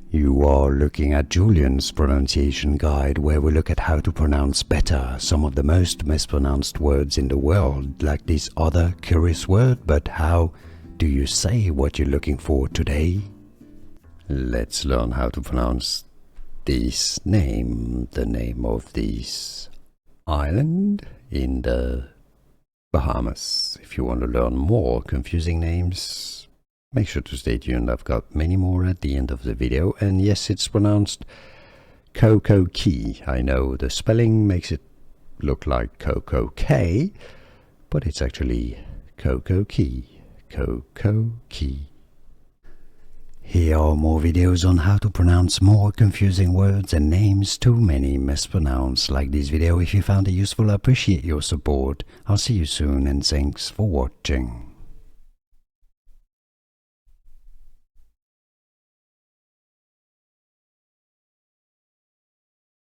You are looking at Julian's pronunciation guide, where we look at how to pronounce better some of the most mispronounced words in the world, like this other curious word. But how do you say what you're looking for today? Let's learn how to pronounce this name, the name of this island in the Bahamas. If you want to learn more confusing names, make sure to stay tuned. I've got many more at the end of the video. And yes, it's pronounced CocoCay. I know the spelling makes it look like CocoCay, but it's actually CocoCay. CocoCay. Here are more videos on how to pronounce more confusing words and names too many mispronounced. Like this video if you found it useful. I appreciate your support. I'll see you soon and thanks for watching.